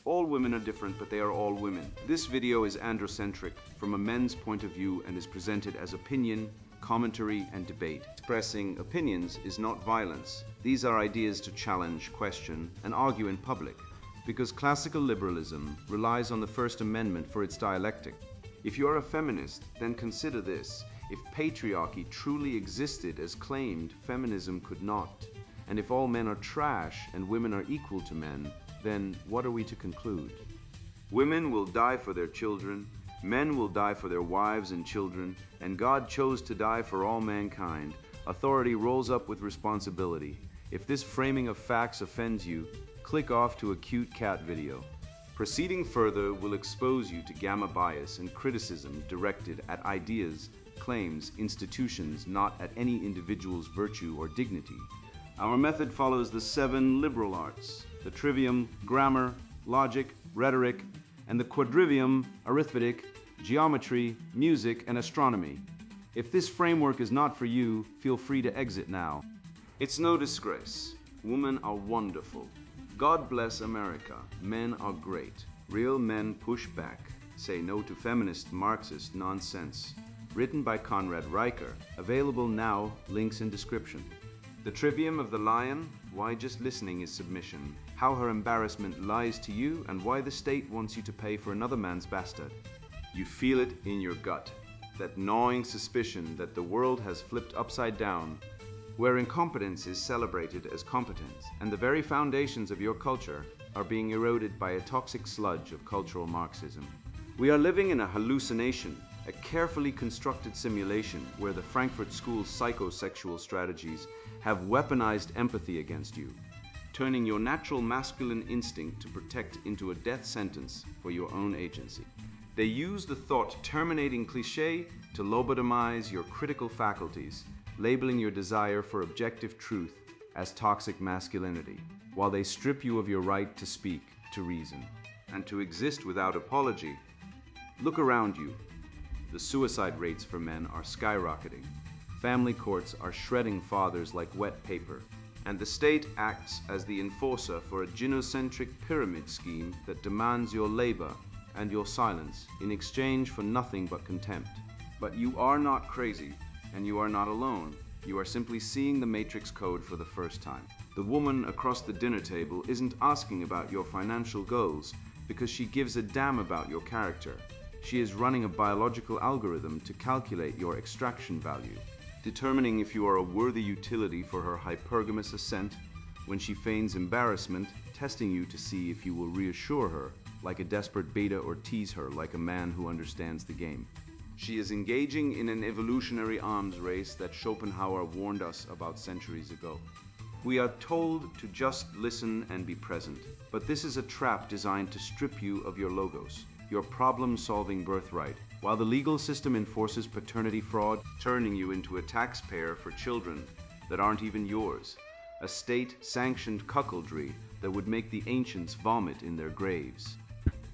All women are different, but they are all women. This video is androcentric from a men's point of view and is presented as opinion, commentary, and debate. Expressing opinions is not violence. These are ideas to challenge, question, and argue in public, because classical liberalism relies on the First Amendment for its dialectic. If you are a feminist, then consider this. If patriarchy truly existed as claimed, feminism could not. And if all men are trash and women are equal to men, then what are we to conclude? Women will die for their children, men will die for their wives and children, and God chose to die for all mankind. Authority rolls up with responsibility. If this framing of facts offends you, click off to a cute cat video. Proceeding further will expose you to gamma bias and criticism directed at ideas, claims, institutions, not at any individual's virtue or dignity. Our method follows the 7 liberal arts: the trivium, grammar, logic, rhetoric, and the quadrivium, arithmetic, geometry, music, and astronomy. If this framework is not for you, feel free to exit now. It's no disgrace. Women are wonderful. God bless America. Men are great. Real men push back. Say no to feminist Marxist nonsense. Written by Conrad Riker. Available now, links in description. The trivium of the lion, why just listening is submission. How her embarrassment lies to you, and why the state wants you to pay for another man's bastard. You feel it in your gut. That gnawing suspicion that the world has flipped upside down, where incompetence is celebrated as competence, and the very foundations of your culture are being eroded by a toxic sludge of cultural Marxism. We are living in a hallucination, a carefully constructed simulation where the Frankfurt School's psychosexual strategies have weaponized empathy against you, turning your natural masculine instinct to protect into a death sentence for your own agency. They use the thought-terminating cliché to lobotomize your critical faculties, labeling your desire for objective truth as toxic masculinity, while they strip you of your right to speak, to reason, and to exist without apology. Look around you. The suicide rates for men are skyrocketing. Family courts are shredding fathers like wet paper, and the state acts as the enforcer for a gynocentric pyramid scheme that demands your labor and your silence in exchange for nothing but contempt. But you are not crazy, and you are not alone. You are simply seeing the matrix code for the first time. The woman across the dinner table isn't asking about your financial goals because she gives a damn about your character. She is running a biological algorithm to calculate your extraction value, determining if you are a worthy utility for her hypergamous ascent. When she feigns embarrassment, testing you to see if you will reassure her like a desperate beta or tease her like a man who understands the game. She is engaging in an evolutionary arms race that Schopenhauer warned us about centuries ago. We are told to just listen and be present, but this is a trap designed to strip you of your logos, your problem-solving birthright, while the legal system enforces paternity fraud, turning you into a taxpayer for children that aren't even yours, a state-sanctioned cuckoldry that would make the ancients vomit in their graves.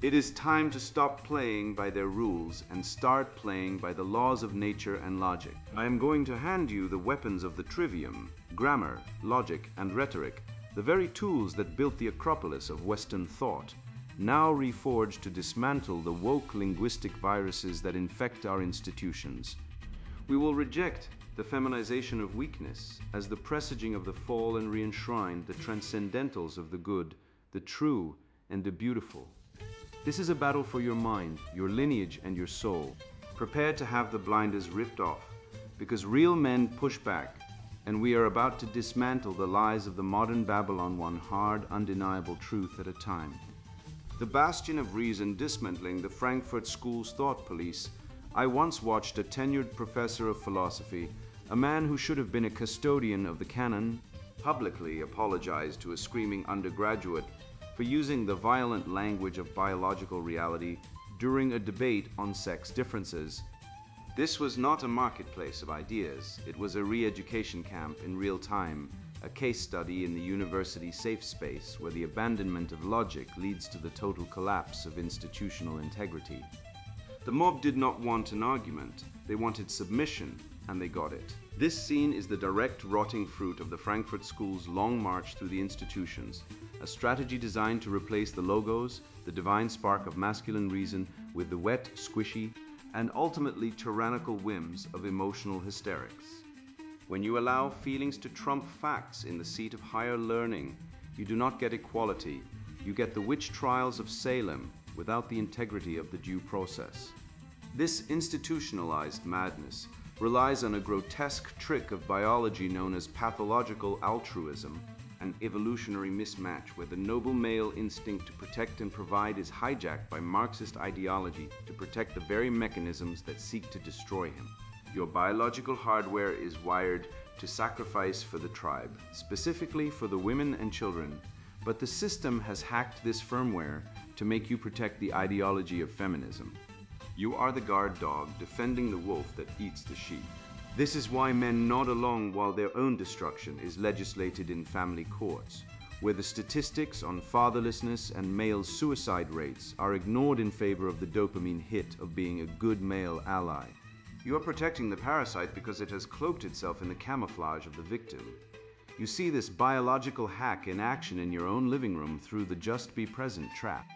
It is time to stop playing by their rules and start playing by the laws of nature and logic. I am going to hand you the weapons of the trivium, grammar, logic, and rhetoric, the very tools that built the Acropolis of Western thought, now reforged to dismantle the woke linguistic viruses that infect our institutions. We will reject the feminization of weakness as the presaging of the fall and re-enshrine the transcendentals of the good, the true, and the beautiful. This is a battle for your mind, your lineage, and your soul. Prepare to have the blinders ripped off, because real men push back, and we are about to dismantle the lies of the modern Babylon, one hard, undeniable truth at a time. The bastion of reason dismantling the Frankfurt School's thought police, I once watched a tenured professor of philosophy, a man who should have been a custodian of the canon, publicly apologize to a screaming undergraduate for using the violent language of biological reality during a debate on sex differences. This was not a marketplace of ideas. It was a re-education camp in real time, a case study in the university safe space where the abandonment of logic leads to the total collapse of institutional integrity. The mob did not want an argument. They wanted submission, and they got it. This scene is the direct rotting fruit of the Frankfurt School's long march through the institutions, a strategy designed to replace the logos, the divine spark of masculine reason, with the wet, squishy, and ultimately tyrannical whims of emotional hysterics. When you allow feelings to trump facts in the seat of higher learning, you do not get equality, you get the witch trials of Salem without the integrity of the due process. This institutionalized madness relies on a grotesque trick of biology known as pathological altruism, an evolutionary mismatch where the noble male instinct to protect and provide is hijacked by Marxist ideology to protect the very mechanisms that seek to destroy him. Your biological hardware is wired to sacrifice for the tribe, specifically for the women and children, but the system has hacked this firmware to make you protect the ideology of feminism. You are the guard dog defending the wolf that eats the sheep. This is why men nod along while their own destruction is legislated in family courts, where the statistics on fatherlessness and male suicide rates are ignored in favor of the dopamine hit of being a good male ally. You are protecting the parasite because it has cloaked itself in the camouflage of the victim. You see this biological hack in action in your own living room through the just be present trap.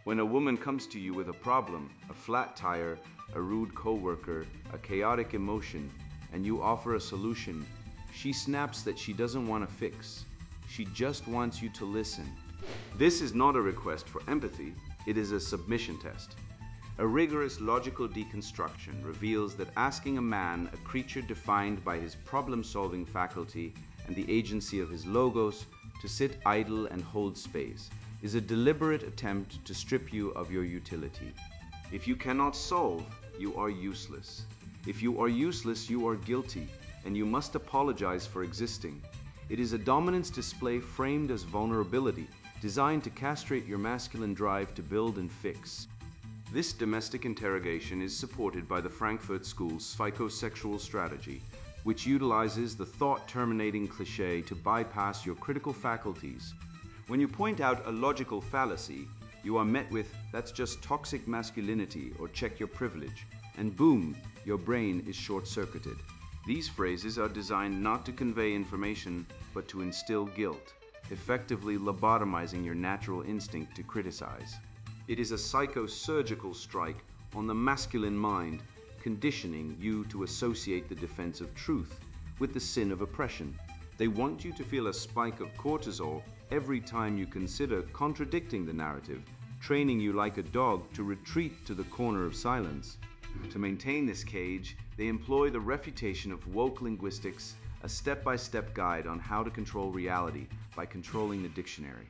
When a woman comes to you with a problem, a flat tire, a rude coworker, a chaotic emotion, and you offer a solution, she snaps that she doesn't want to fix. She just wants you to listen. This is not a request for empathy, it is a submission test. A rigorous logical deconstruction reveals that asking a man, a creature defined by his problem-solving faculty and the agency of his logos, to sit idle and hold space, is a deliberate attempt to strip you of your utility. If you cannot solve, you are useless. If you are useless, you are guilty, and you must apologize for existing. It is a dominance display framed as vulnerability, designed to castrate your masculine drive to build and fix. This domestic interrogation is supported by the Frankfurt School's psychosexual strategy, which utilizes the thought-terminating cliché to bypass your critical faculties. When you point out a logical fallacy, you are met with, "That's just toxic masculinity," or "check your privilege," and boom, your brain is short-circuited. These phrases are designed not to convey information, but to instill guilt, effectively lobotomizing your natural instinct to criticize. It is a psychosurgical strike on the masculine mind, conditioning you to associate the defense of truth with the sin of oppression. They want you to feel a spike of cortisol every time you consider contradicting the narrative, training you like a dog to retreat to the corner of silence. To maintain this cage, they employ the refutation of woke linguistics, a step-by-step guide on how to control reality by controlling the dictionary.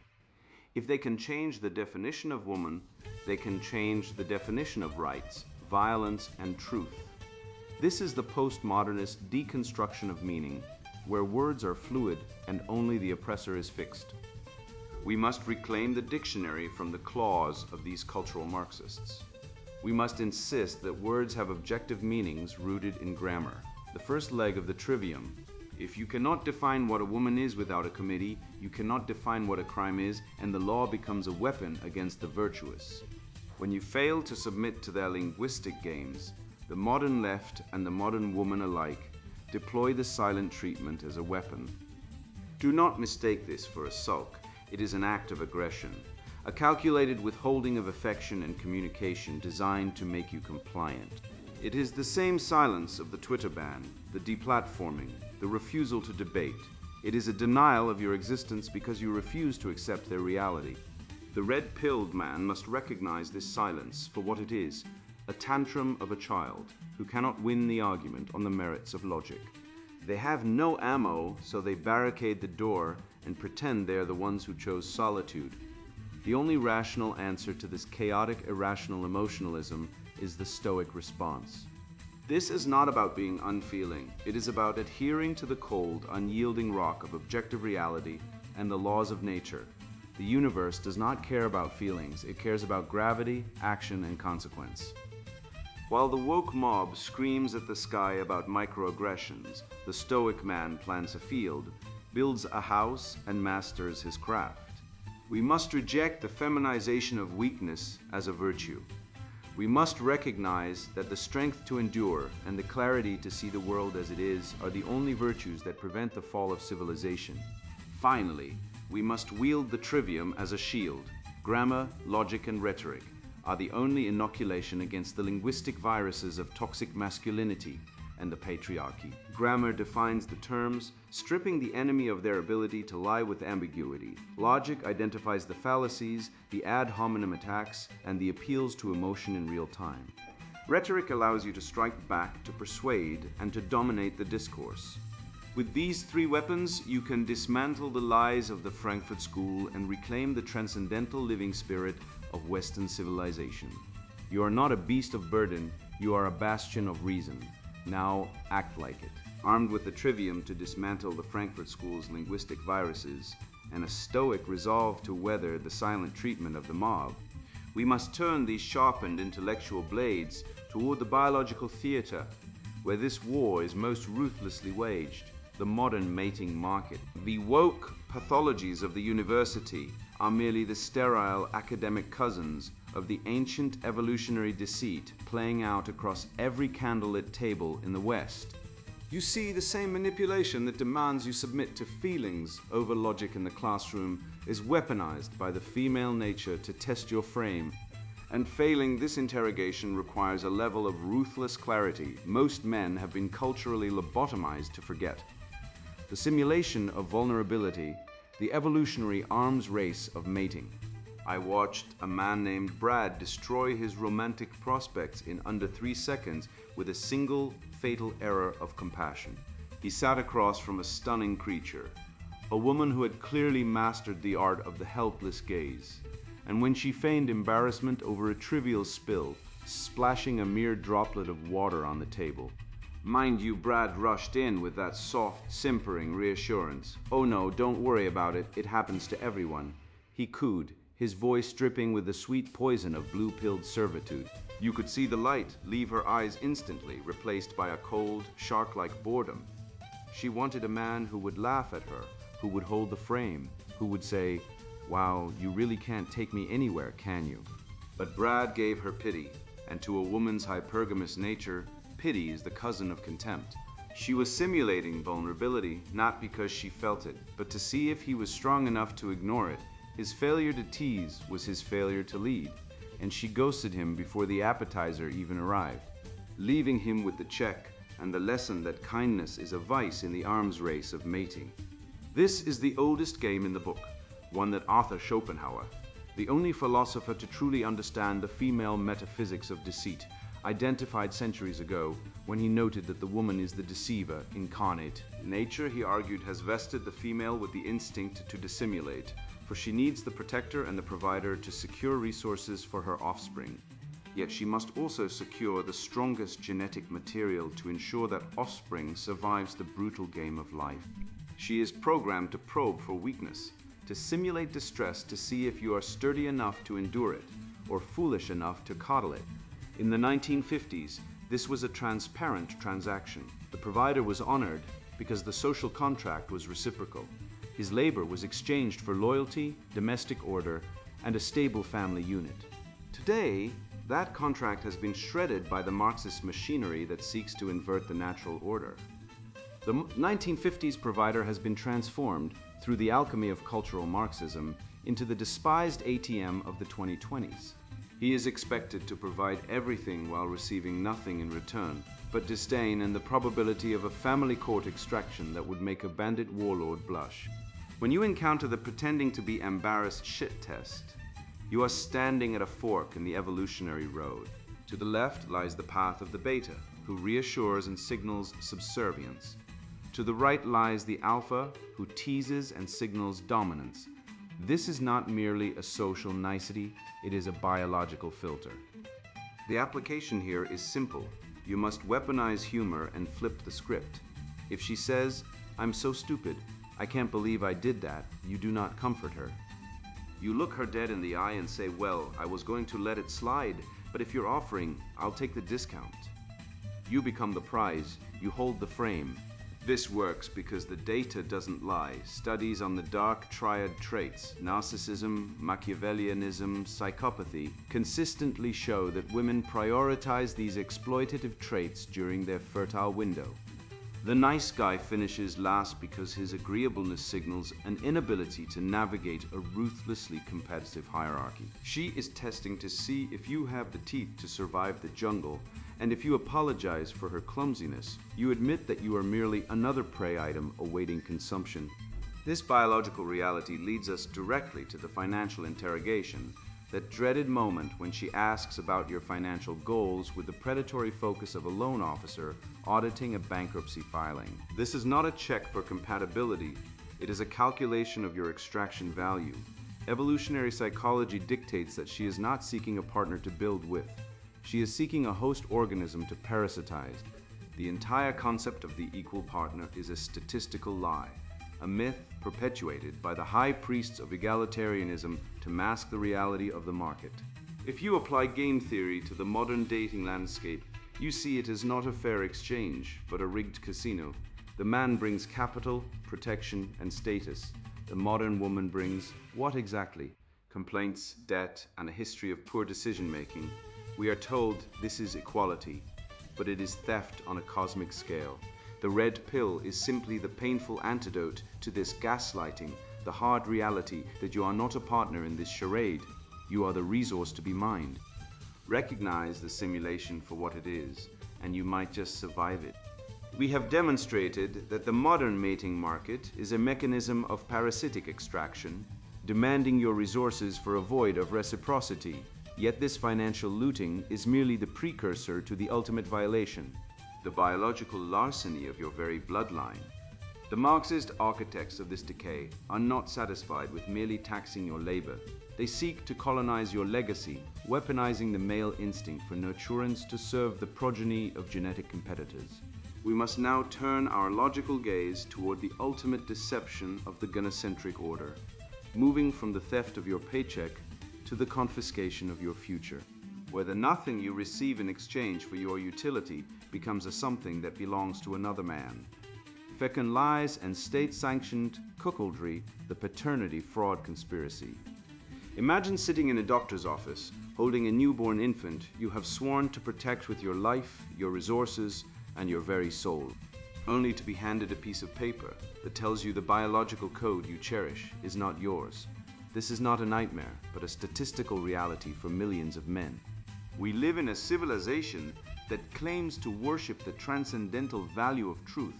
If they can change the definition of woman, they can change the definition of rights, violence, and truth. This is the postmodernist deconstruction of meaning, where words are fluid and only the oppressor is fixed. We must reclaim the dictionary from the claws of these cultural Marxists. We must insist that words have objective meanings rooted in grammar. The first leg of the trivium. If you cannot define what a woman is without a committee, you cannot define what a crime is, and the law becomes a weapon against the virtuous. When you fail to submit to their linguistic games, the modern left and the modern woman alike deploy the silent treatment as a weapon. Do not mistake this for a sulk. It is an act of aggression, a calculated withholding of affection and communication designed to make you compliant. It is the same silence of the Twitter ban, the deplatforming, the refusal to debate. It is a denial of your existence because you refuse to accept their reality. The red-pilled man must recognize this silence for what it is, a tantrum of a child who cannot win the argument on the merits of logic. They have no ammo, so they barricade the door and pretend they are the ones who chose solitude. The only rational answer to this chaotic, irrational emotionalism is the stoic response. This is not about being unfeeling. It is about adhering to the cold, unyielding rock of objective reality and the laws of nature. The universe does not care about feelings. It cares about gravity, action, and consequence. While the woke mob screams at the sky about microaggressions, the stoic man plants a field, builds a house, and masters his craft. We must reject the feminization of weakness as a virtue. We must recognize that the strength to endure and the clarity to see the world as it is are the only virtues that prevent the fall of civilization. Finally, we must wield the trivium as a shield. Grammar, logic, and rhetoric are the only inoculation against the linguistic viruses of toxic masculinity and the patriarchy. Grammar defines the terms, stripping the enemy of their ability to lie with ambiguity. Logic identifies the fallacies, the ad hominem attacks, and the appeals to emotion in real time. Rhetoric allows you to strike back, to persuade, and to dominate the discourse. With these three weapons, you can dismantle the lies of the Frankfurt School and reclaim the transcendental living spirit of Western civilization. You are not a beast of burden, you are a bastion of reason. Now act like it. Armed with the trivium to dismantle the Frankfurt School's linguistic viruses and a stoic resolve to weather the silent treatment of the mob, we must turn these sharpened intellectual blades toward the biological theater, where this war is most ruthlessly waged, the modern mating market. The woke pathologies of the university are merely the sterile academic cousins of the ancient evolutionary deceit playing out across every candlelit table in the West. You see, the same manipulation that demands you submit to feelings over logic in the classroom is weaponized by the female nature to test your frame. And failing this interrogation requires a level of ruthless clarity most men have been culturally lobotomized to forget. The simulation of vulnerability, the evolutionary arms race of mating. I watched a man named Brad destroy his romantic prospects in under 3 seconds with a single fatal error of compassion. He sat across from a stunning creature, a woman who had clearly mastered the art of the helpless gaze. And when she feigned embarrassment over a trivial spill, splashing a mere droplet of water on the table. Mind you, Brad rushed in with that soft, simpering reassurance. "Oh no, don't worry about it, it happens to everyone." He cooed, his voice dripping with the sweet poison of blue-pilled servitude. You could see the light leave her eyes instantly, replaced by a cold, shark-like boredom. She wanted a man who would laugh at her, who would hold the frame, who would say, "Wow, you really can't take me anywhere, can you?" But Brad gave her pity, and to a woman's hypergamous nature, pity is the cousin of contempt. She was simulating vulnerability, not because she felt it, but to see if he was strong enough to ignore it. His failure to tease was his failure to lead, and she ghosted him before the appetizer even arrived, leaving him with the check and the lesson that kindness is a vice in the arms race of mating. This is the oldest game in the book, one that Arthur Schopenhauer, the only philosopher to truly understand the female metaphysics of deceit, identified centuries ago when he noted that the woman is the deceiver incarnate. Nature, he argued, has vested the female with the instinct to dissimulate, for she needs the protector and the provider to secure resources for her offspring. Yet she must also secure the strongest genetic material to ensure that offspring survives the brutal game of life. She is programmed to probe for weakness, to simulate distress to see if you are sturdy enough to endure it, or foolish enough to coddle it. In the 1950s, this was a transparent transaction. The provider was honored because the social contract was reciprocal. His labor was exchanged for loyalty, domestic order, and a stable family unit. Today, that contract has been shredded by the Marxist machinery that seeks to invert the natural order. The 1950s provider has been transformed, through the alchemy of cultural Marxism, into the despised ATM of the 2020s. He is expected to provide everything while receiving nothing in return, but disdain and the probability of a family court extraction that would make a bandit warlord blush. When you encounter the pretending to be embarrassed shit test, you are standing at a fork in the evolutionary road. To the left lies the path of the beta, who reassures and signals subservience. To the right lies the alpha, who teases and signals dominance. This is not merely a social nicety, it is a biological filter. The application here is simple. You must weaponize humor and flip the script. If she says, "I'm so stupid, I can't believe I did that," you do not comfort her. You look her dead in the eye and say, "Well, I was going to let it slide, but if you're offering, I'll take the discount." You become the prize, you hold the frame. This works because the data doesn't lie. Studies on the dark triad traits, narcissism, Machiavellianism, psychopathy, consistently show that women prioritize these exploitative traits during their fertile window. The nice guy finishes last because his agreeableness signals an inability to navigate a ruthlessly competitive hierarchy. She is testing to see if you have the teeth to survive the jungle, and if you apologize for her clumsiness, you admit that you are merely another prey item awaiting consumption. This biological reality leads us directly to the financial interrogation, that dreaded moment when she asks about your financial goals with the predatory focus of a loan officer auditing a bankruptcy filing. This is not a check for compatibility, it is a calculation of your extraction value. Evolutionary psychology dictates that she is not seeking a partner to build with. She is seeking a host organism to parasitize. The entire concept of the equal partner is a statistical lie, a myth perpetuated by the high priests of egalitarianism to mask the reality of the market. If you apply game theory to the modern dating landscape, you see it is not a fair exchange, but a rigged casino. The man brings capital, protection, and status. The modern woman brings what exactly? Complaints, debt, and a history of poor decision-making. We are told this is equality, but it is theft on a cosmic scale. The red pill is simply the painful antidote to this gaslighting, the hard reality that you are not a partner in this charade. You are the resource to be mined. Recognize the simulation for what it is, and you might just survive it. We have demonstrated that the modern mating market is a mechanism of parasitic extraction, demanding your resources for a void of reciprocity. Yet this financial looting is merely the precursor to the ultimate violation, the biological larceny of your very bloodline. The Marxist architects of this decay are not satisfied with merely taxing your labor. They seek to colonize your legacy, weaponizing the male instinct for nurturance to serve the progeny of genetic competitors. We must now turn our logical gaze toward the ultimate deception of the gynocentric order, moving from the theft of your paycheck to the confiscation of your future, where the nothing you receive in exchange for your utility becomes a something that belongs to another man. Fecund lies and state-sanctioned cuckoldry, the paternity fraud conspiracy. Imagine sitting in a doctor's office, holding a newborn infant you have sworn to protect with your life, your resources, and your very soul, only to be handed a piece of paper that tells you the biological code you cherish is not yours. This is not a nightmare, but a statistical reality for millions of men. We live in a civilization that claims to worship the transcendental value of truth,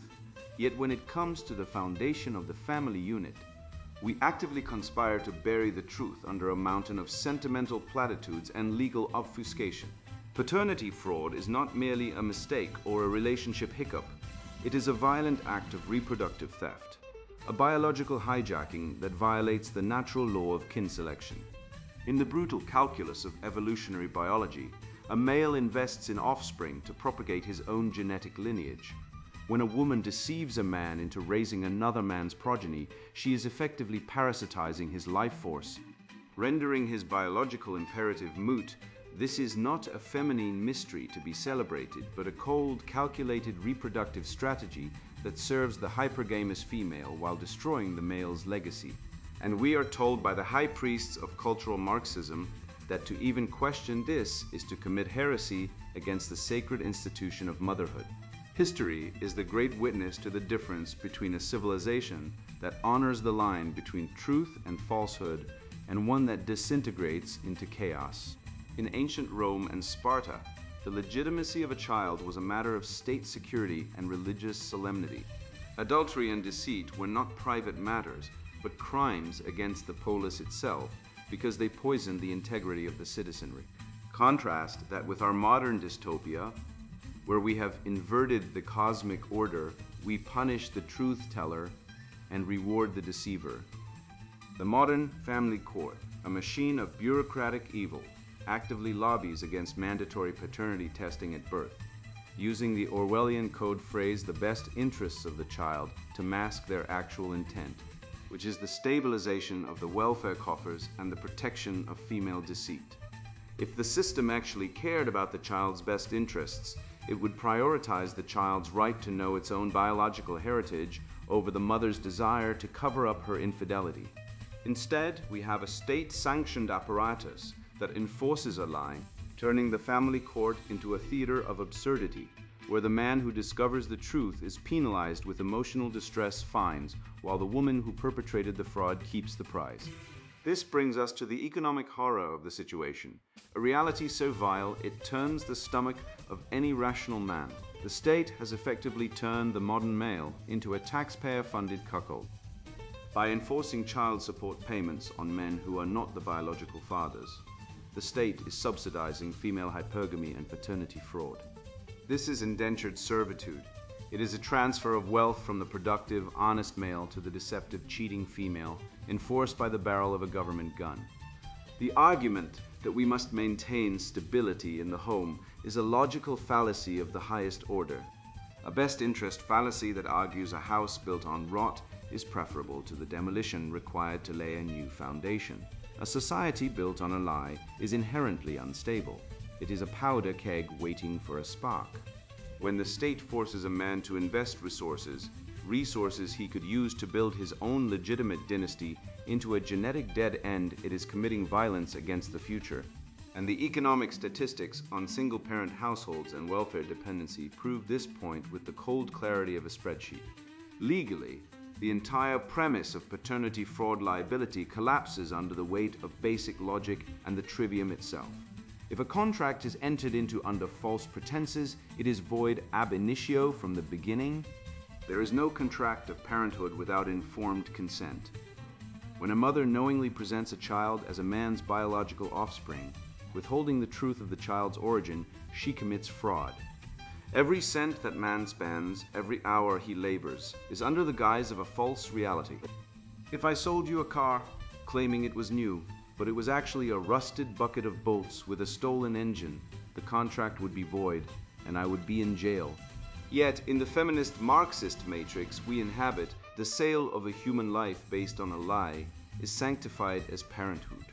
yet when it comes to the foundation of the family unit, we actively conspire to bury the truth under a mountain of sentimental platitudes and legal obfuscation. Paternity fraud is not merely a mistake or a relationship hiccup. It is a violent act of reproductive theft, a biological hijacking that violates the natural law of kin selection. In the brutal calculus of evolutionary biology, a male invests in offspring to propagate his own genetic lineage. When a woman deceives a man into raising another man's progeny, she is effectively parasitizing his life force, rendering his biological imperative moot. This is not a feminine mystery to be celebrated, but a cold, calculated reproductive strategy that serves the hypergamous female while destroying the male's legacy. And we are told by the high priests of cultural Marxism that to even question this is to commit heresy against the sacred institution of motherhood. History is the great witness to the difference between a civilization that honors the line between truth and falsehood and one that disintegrates into chaos. In ancient Rome and Sparta, the legitimacy of a child was a matter of state security and religious solemnity. Adultery and deceit were not private matters, but crimes against the polis itself, because they poisoned the integrity of the citizenry. Contrast that with our modern dystopia, where we have inverted the cosmic order, we punish the truth teller and reward the deceiver. The modern family court, a machine of bureaucratic evil, actively lobbies against mandatory paternity testing at birth, using the Orwellian code phrase "the best interests of the child" to mask their actual intent, which is the stabilization of the welfare coffers and the protection of female deceit. If the system actually cared about the child's best interests, it would prioritize the child's right to know its own biological heritage over the mother's desire to cover up her infidelity. Instead, we have a state-sanctioned apparatus that enforces a lie, turning the family court into a theater of absurdity, where the man who discovers the truth is penalized with emotional distress fines, while the woman who perpetrated the fraud keeps the prize. This brings us to the economic horror of the situation, a reality so vile it turns the stomach of any rational man. The state has effectively turned the modern male into a taxpayer-funded cuckold. By enforcing child support payments on men who are not the biological fathers, the state is subsidizing female hypergamy and paternity fraud. This is indentured servitude. It is a transfer of wealth from the productive, honest male to the deceptive, cheating female, enforced by the barrel of a government gun. The argument that we must maintain stability in the home is a logical fallacy of the highest order. A best interest fallacy that argues a house built on rot is preferable to the demolition required to lay a new foundation. A society built on a lie is inherently unstable. It is a powder keg waiting for a spark. When the state forces a man to invest resources he could use to build his own legitimate dynasty, into a genetic dead end, it is committing violence against the future. And the economic statistics on single-parent households and welfare dependency prove this point with the cold clarity of a spreadsheet. Legally, the entire premise of paternity fraud liability collapses under the weight of basic logic and the trivium itself. If a contract is entered into under false pretenses, it is void ab initio from the beginning. There is no contract of parenthood without informed consent. When a mother knowingly presents a child as a man's biological offspring, withholding the truth of the child's origin, she commits fraud. Every cent that man spends, every hour he labors, is under the guise of a false reality. If I sold you a car, claiming it was new, but it was actually a rusted bucket of bolts with a stolen engine, the contract would be void, and I would be in jail. Yet, in the feminist Marxist matrix we inhabit, the sale of a human life based on a lie is sanctified as parenthood.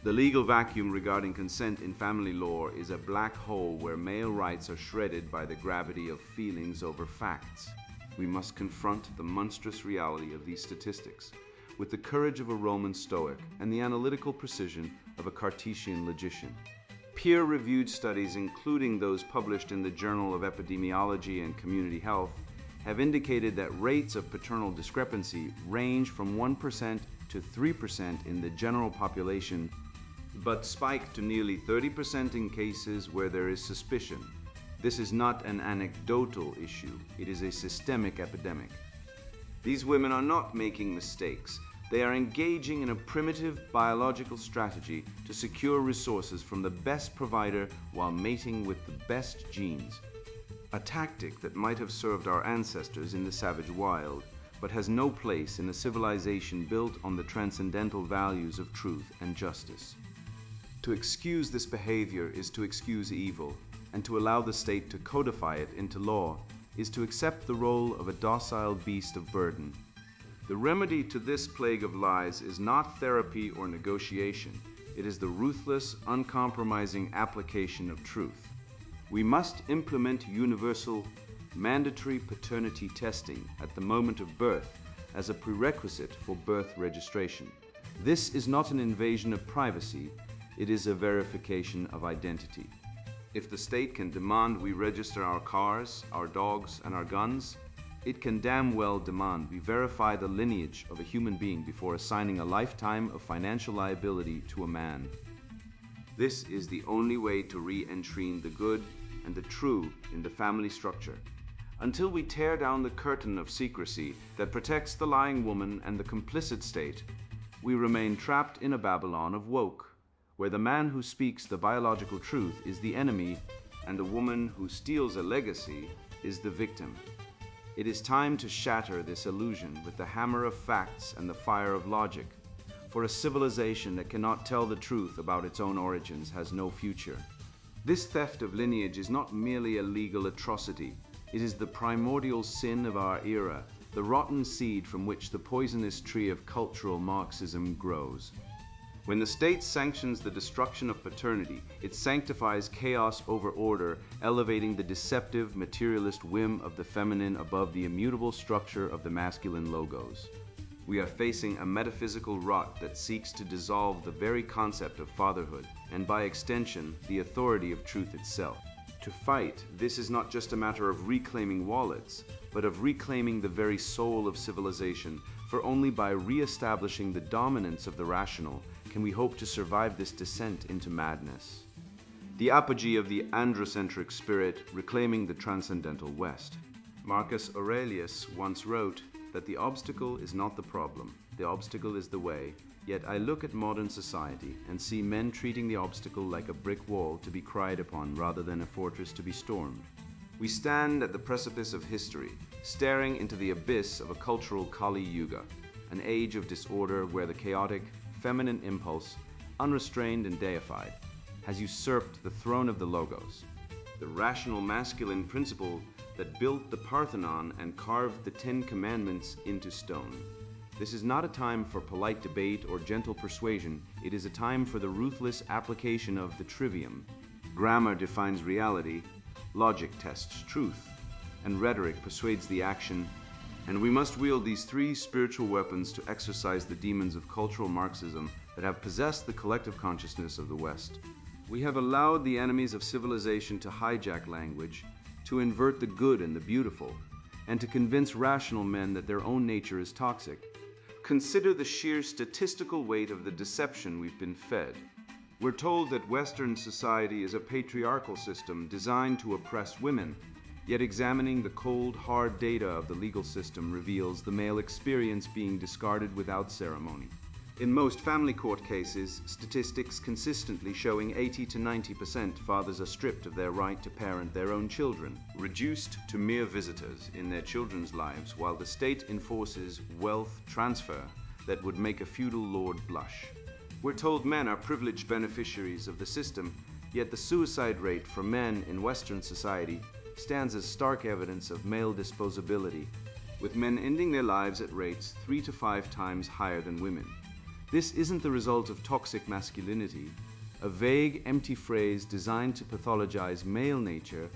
The legal vacuum regarding consent in family law is a black hole where male rights are shredded by the gravity of feelings over facts. We must confront the monstrous reality of these statistics with the courage of a Roman Stoic and the analytical precision of a Cartesian logician. Peer-reviewed studies, including those published in the Journal of Epidemiology and Community Health, have indicated that rates of paternal discrepancy range from 1% to 3% in the general population, but spike to nearly 30% in cases where there is suspicion. This is not an anecdotal issue, it is a systemic epidemic. These women are not making mistakes. They are engaging in a primitive biological strategy to secure resources from the best provider while mating with the best genes. A tactic that might have served our ancestors in the savage wild, but has no place in a civilization built on the transcendental values of truth and justice. To excuse this behavior is to excuse evil, and to allow the state to codify it into law is to accept the role of a docile beast of burden. The remedy to this plague of lies is not therapy or negotiation. It is the ruthless, uncompromising application of truth. We must implement universal, mandatory paternity testing at the moment of birth as a prerequisite for birth registration. This is not an invasion of privacy, it is a verification of identity. If the state can demand we register our cars, our dogs, and our guns, it can damn well demand we verify the lineage of a human being before assigning a lifetime of financial liability to a man. This is the only way to re-entrain the good and the true in the family structure. Until we tear down the curtain of secrecy that protects the lying woman and the complicit state, we remain trapped in a Babylon of woke, where the man who speaks the biological truth is the enemy and the woman who steals a legacy is the victim. It is time to shatter this illusion with the hammer of facts and the fire of logic, for a civilization that cannot tell the truth about its own origins has no future. This theft of lineage is not merely a legal atrocity, it is the primordial sin of our era, the rotten seed from which the poisonous tree of cultural Marxism grows. When the state sanctions the destruction of paternity, it sanctifies chaos over order, elevating the deceptive, materialist whim of the feminine above the immutable structure of the masculine logos. We are facing a metaphysical rot that seeks to dissolve the very concept of fatherhood, and by extension, the authority of truth itself. To fight, this is not just a matter of reclaiming wallets, but of reclaiming the very soul of civilization, for only by re-establishing the dominance of the rational can we hope to survive this descent into madness. The apogee of the androcentric spirit reclaiming the transcendental West. Marcus Aurelius once wrote that the obstacle is not the problem, the obstacle is the way, yet I look at modern society and see men treating the obstacle like a brick wall to be cried upon rather than a fortress to be stormed. We stand at the precipice of history, staring into the abyss of a cultural Kali Yuga, an age of disorder where the chaotic, feminine impulse, unrestrained and deified, has usurped the throne of the logos, the rational masculine principle that built the Parthenon and carved the Ten Commandments into stone. This is not a time for polite debate or gentle persuasion. It is a time for the ruthless application of the trivium. Grammar defines reality, logic tests truth, and rhetoric persuades the action. And we must wield these three spiritual weapons to exorcise the demons of cultural Marxism that have possessed the collective consciousness of the West. We have allowed the enemies of civilization to hijack language, to invert the good and the beautiful, and to convince rational men that their own nature is toxic. Consider the sheer statistical weight of the deception we've been fed. We're told that Western society is a patriarchal system designed to oppress women, yet examining the cold, hard data of the legal system reveals the male experience being discarded without ceremony. In most family court cases, statistics consistently showing 80 to 90% fathers are stripped of their right to parent their own children, reduced to mere visitors in their children's lives, while the state enforces wealth transfer that would make a feudal lord blush. We're told men are privileged beneficiaries of the system, yet the suicide rate for men in Western society stands as stark evidence of male disposability, with men ending their lives at rates 3 to 5 times higher than women. This isn't the result of toxic masculinity, a vague, empty phrase designed to pathologize male nature.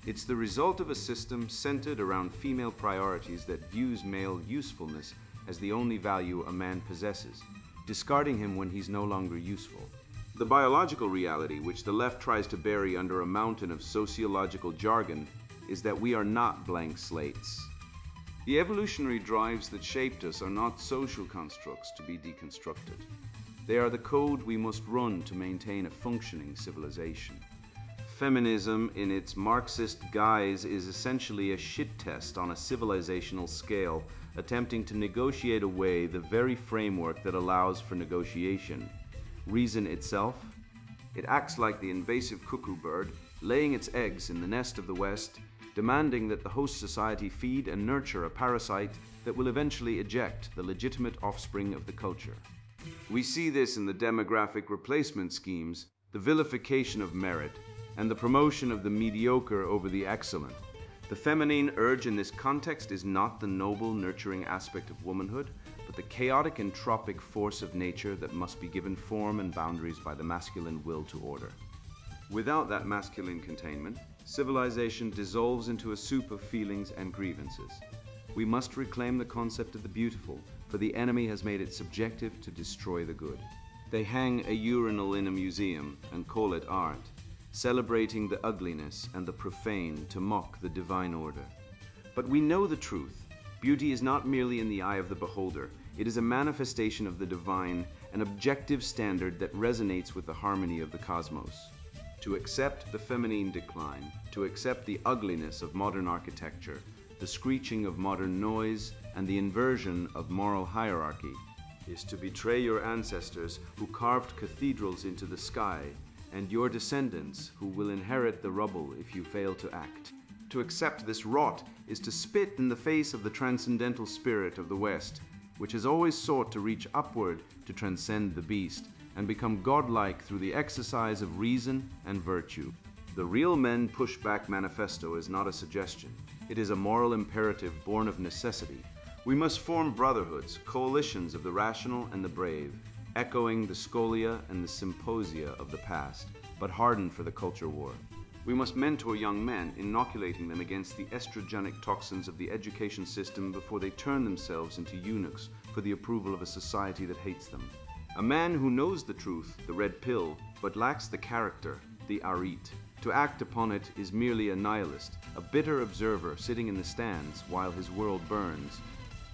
It's the result of a system centered around female priorities that views male usefulness as the only value a man possesses, discarding him when he's no longer useful. The biological reality, which the left tries to bury under a mountain of sociological jargon, is that we are not blank slates. The evolutionary drives that shaped us are not social constructs to be deconstructed. They are the code we must run to maintain a functioning civilization. Feminism, in its Marxist guise, is essentially a shit test on a civilizational scale, attempting to negotiate away the very framework that allows for negotiation. Reason itself? It acts like the invasive cuckoo bird, laying its eggs in the nest of the West, demanding that the host society feed and nurture a parasite that will eventually eject the legitimate offspring of the culture. We see this in the demographic replacement schemes, the vilification of merit, and the promotion of the mediocre over the excellent. The feminine urge in this context is not the noble, nurturing aspect of womanhood, but the chaotic, entropic force of nature that must be given form and boundaries by the masculine will to order. Without that masculine containment, civilization dissolves into a soup of feelings and grievances. We must reclaim the concept of the beautiful, for the enemy has made it subjective to destroy the good. They hang a urinal in a museum and call it art, celebrating the ugliness and the profane to mock the divine order. But we know the truth. Beauty is not merely in the eye of the beholder. It is a manifestation of the divine, an objective standard that resonates with the harmony of the cosmos. To accept the feminine decline, to accept the ugliness of modern architecture, the screeching of modern noise, and the inversion of moral hierarchy, is to betray your ancestors who carved cathedrals into the sky, and your descendants who will inherit the rubble if you fail to act. To accept this rot is to spit in the face of the transcendental spirit of the West, which has always sought to reach upward to transcend the beast and become godlike through the exercise of reason and virtue. The Real Men Push Back Manifesto is not a suggestion. It is a moral imperative born of necessity. We must form brotherhoods, coalitions of the rational and the brave, echoing the scholia and the symposia of the past, but hardened for the culture war. We must mentor young men, inoculating them against the estrogenic toxins of the education system before they turn themselves into eunuchs for the approval of a society that hates them. A man who knows the truth, the red pill, but lacks the character, the arit. To act upon it is merely a nihilist, a bitter observer sitting in the stands while his world burns.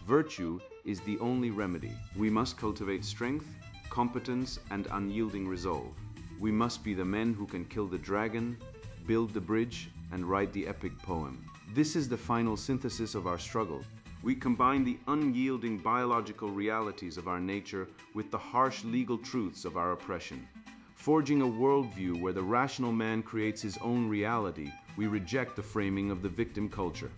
Virtue is the only remedy. We must cultivate strength, competence, and unyielding resolve. We must be the men who can kill the dragon, build the bridge, and write the epic poem. This is the final synthesis of our struggle. We combine the unyielding biological realities of our nature with the harsh legal truths of our oppression. Forging a worldview where the rational man creates his own reality, we reject the framing of the victim culture.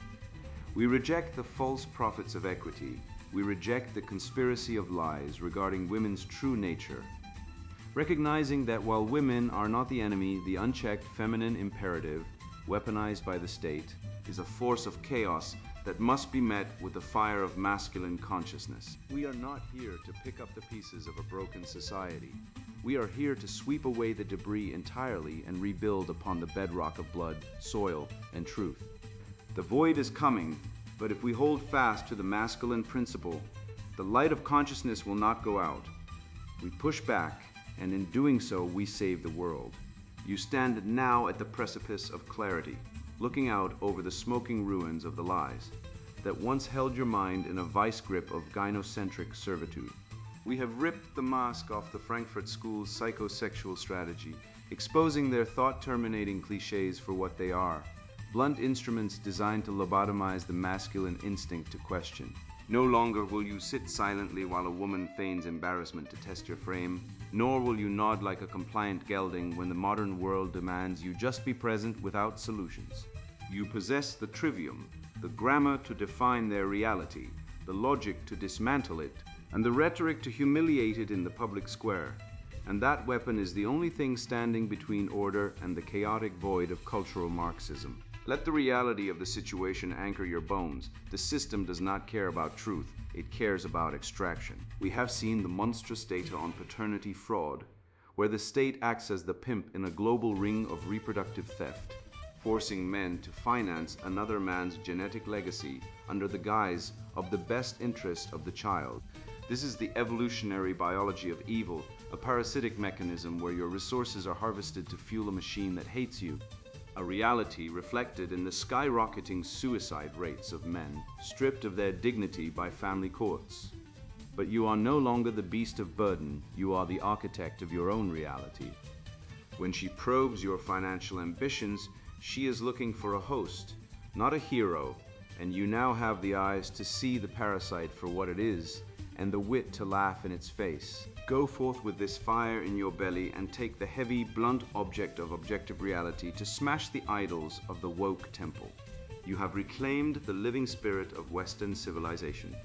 We reject the false prophets of equity. We reject the conspiracy of lies regarding women's true nature. Recognizing that while women are not the enemy, the unchecked feminine imperative, weaponized by the state, is a force of chaos that must be met with the fire of masculine consciousness. We are not here to pick up the pieces of a broken society. We are here to sweep away the debris entirely and rebuild upon the bedrock of blood, soil, and truth. The void is coming, but if we hold fast to the masculine principle, the light of consciousness will not go out. We push back, and in doing so, we save the world. You stand now at the precipice of clarity, looking out over the smoking ruins of the lies that once held your mind in a vice grip of gynocentric servitude. We have ripped the mask off the Frankfurt School's psychosexual strategy, exposing their thought-terminating cliches for what they are, blunt instruments designed to lobotomize the masculine instinct to question. No longer will you sit silently while a woman feigns embarrassment to test your frame, nor will you nod like a compliant gelding when the modern world demands you just be present without solutions. You possess the trivium, the grammar to define their reality, the logic to dismantle it, and the rhetoric to humiliate it in the public square. And that weapon is the only thing standing between order and the chaotic void of cultural Marxism. Let the reality of the situation anchor your bones. The system does not care about truth, it cares about extraction. We have seen the monstrous data on paternity fraud, where the state acts as the pimp in a global ring of reproductive theft, forcing men to finance another man's genetic legacy under the guise of the best interest of the child. This is the evolutionary biology of evil, a parasitic mechanism where your resources are harvested to fuel a machine that hates you. A reality reflected in the skyrocketing suicide rates of men, stripped of their dignity by family courts. But you are no longer the beast of burden, you are the architect of your own reality. When she probes your financial ambitions, she is looking for a host, not a hero, and you now have the eyes to see the parasite for what it is, and the wit to laugh in its face. Go forth with this fire in your belly and take the heavy, blunt object of objective reality to smash the idols of the woke temple. You have reclaimed the living spirit of Western civilization,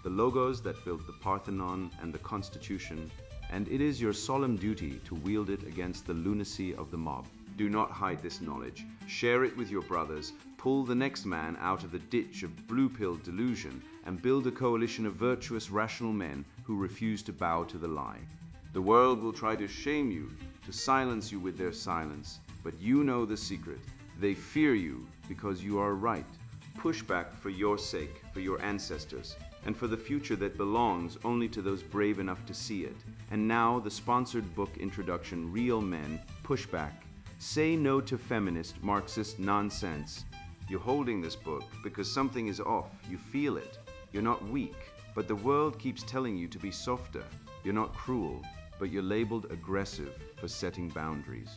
the logos that built the Parthenon and the Constitution, and it is your solemn duty to wield it against the lunacy of the mob. Do not hide this knowledge. Share it with your brothers. Pull the next man out of the ditch of blue-pill delusion and build a coalition of virtuous, rational men who refuse to bow to the lie. The world will try to shame you, to silence you with their silence, but you know the secret. They fear you because you are right. Push back for your sake, for your ancestors, and for the future that belongs only to those brave enough to see it. And now the sponsored book introduction, Real Men, Push Back. Say no to feminist, Marxist nonsense. You're holding this book because something is off. You feel it. You're not weak, but the world keeps telling you to be softer. You're not cruel, but you're labeled aggressive for setting boundaries.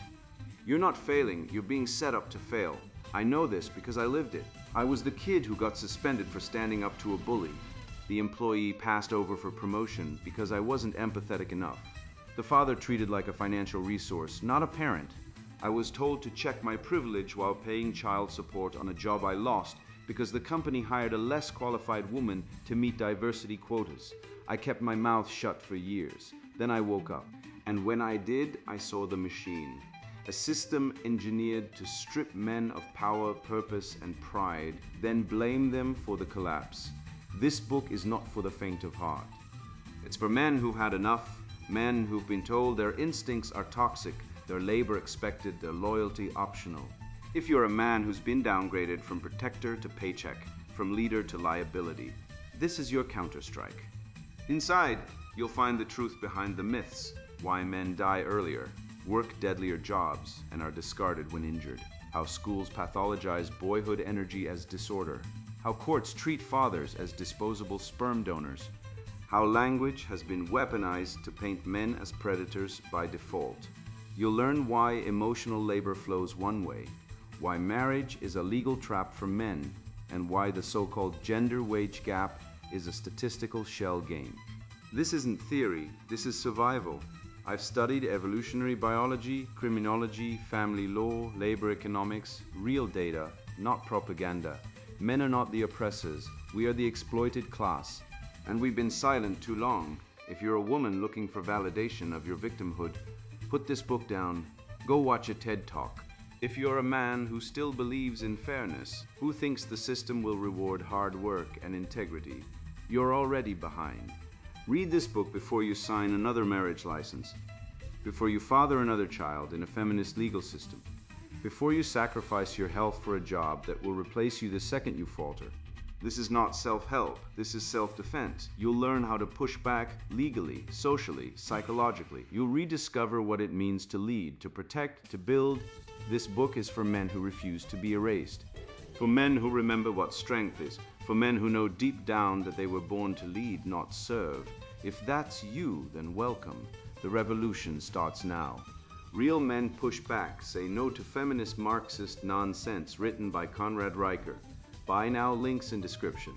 You're not failing, you're being set up to fail. I know this because I lived it. I was the kid who got suspended for standing up to a bully. The employee passed over for promotion because I wasn't empathetic enough. The father treated like a financial resource, not a parent. I was told to check my privilege while paying child support on a job I lost because the company hired a less qualified woman to meet diversity quotas. I kept my mouth shut for years. Then I woke up. And when I did, I saw the machine. A system engineered to strip men of power, purpose, and pride, then blame them for the collapse. This book is not for the faint of heart. It's for men who've had enough, Men who've been told their instincts are toxic, their labor expected, their loyalty optional. If you're a man who's been downgraded from protector to paycheck, from leader to liability, this is your counterstrike. Inside, you'll find the truth behind the myths, why men die earlier, work deadlier jobs, and are discarded when injured, how schools pathologize boyhood energy as disorder, how courts treat fathers as disposable sperm donors, how language has been weaponized to paint men as predators by default. You'll learn why emotional labor flows one way, why marriage is a legal trap for men, and why the so-called gender wage gap is a statistical shell game. This isn't theory, this is survival. I've studied evolutionary biology, criminology, family law, labor economics, real data, not propaganda. Men are not the oppressors, we are the exploited class. And we've been silent too long. If you're a woman looking for validation of your victimhood, put this book down, go watch a TED Talk. If you're a man who still believes in fairness, who thinks the system will reward hard work and integrity, you're already behind. Read this book before you sign another marriage license, before you father another child in a feminist legal system, before you sacrifice your health for a job that will replace you the second you falter. This is not self-help, this is self-defense. You'll learn how to push back legally, socially, psychologically. You'll rediscover what it means to lead, to protect, to build. This book is for men who refuse to be erased, for men who remember what strength is, for men who know deep down that they were born to lead, not serve. If that's you, then welcome. The revolution starts now. Real Men Push Back, Say No to Feminist Marxist Nonsense, written by Conrad Riker. Buy now, links in description.